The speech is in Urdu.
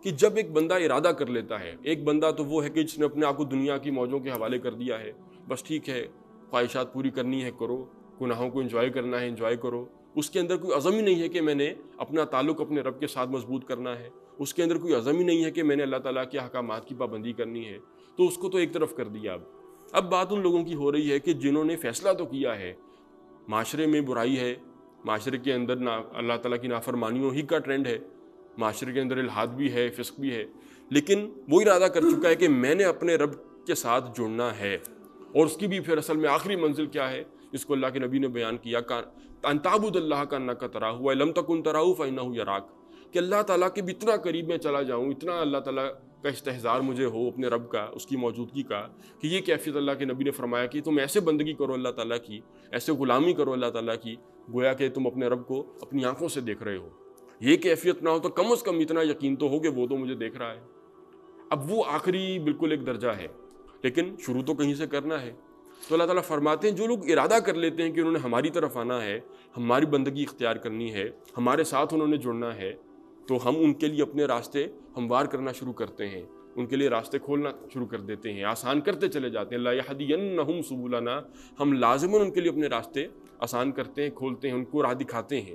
کہ جب ایک بندہ ارادہ کر لیتا ہے، ایک بندہ تو وہ ہے کہ جس نے اپنے آپ کو دنیا کی موجوں کے حوالے کر دیا ہے، بس ٹھیک ہے خواہشات پوری کرنی ہے کرو، گناہوں کو انجوائے کرنا ہے انجوائے کرو، اس کے اندر کوئی عزم ہی نہیں ہے کہ میں نے اپنا تعلق اپنے رب کے ساتھ مضبوط کرنا ہے، اس کے اندر کوئی عزم ہی نہیں ہے کہ میں نے اللہ تعالیٰ کے احکامات کی پابندی کرنی ہے، تو اس کو تو ایک طرف کر دیا۔ اب بات ان لوگوں کی ہو رہی ہے کہ جنہوں نے فیصلہ تو کیا ہے، معاشرے میں برائی ہے، معاشرے کے اندر اللہ تعالیٰ کی نافرمانیوں ہی کا ٹرینڈ ہے، معاشرے کے اندر الحاد بھی ہے، فسق بھی ہے، لیکن وہ ارادہ کر چکا ہے کہ میں نے اپنے رب کے ساتھ جڑنا ہے، اور اس کی بھی پھر اصل میں آخری منزل کیا ہے، جس کو اللہ کے نبی نے بیان کیا، ان تعبد اللہ کانک تراہ وان لم تکن تراہ فانہ یراک، کہ اللہ تعالیٰ کے بھی اتنا قریب میں چلا جاؤں، اتنا اللہ تعالیٰ کا استحضار مجھے ہو اپنے رب کا، اس کی موجودگی کا، کہ یہ کیفیت اللہ کے نبی نے فرمایا کہ تم ایسے بندگی کرو اللہ تعالیٰ کی، ایسے غلامی کرو اللہ تعالیٰ کی، گویا کہ تم اپنے رب کو اپنی آنکھوں سے دیکھ رہے ہو۔ یہ کیفیت نہ ہو تو کم از کم اتنا یقین تو ہو کہ وہ تو مجھے دیکھ رہا ہے۔ اب وہ آخری بالکل ایک درجہ ہے، لیکن شروع تو کہیں سے کرنا ہے۔ تو اللہ تعالیٰ فرماتے ہیں جو لوگ ارادہ کر لیتے ہیں کہ انہوں نے ہماری طرف آنا ہے، ہماری بندگی اختیار کرنی ہے، ہمارے ساتھ انہوں نے جڑنا ہے، تو ہم ان کے لیے اپنے راستے ہموار کرنا شروع کرتے ہیں، ان کے لیے راستے کھولنا شروع کر دیتے ہیں، آسان کرتے چلے جاتے ہیں۔ لَيَهْدِيَنَّهُمْ سُبُلَنَا، ہم لازماً ان کے لیے اپنے راستے آسان کرتے ہیں، کھولتے ہیں، ان کو راہ دکھاتے ہیں۔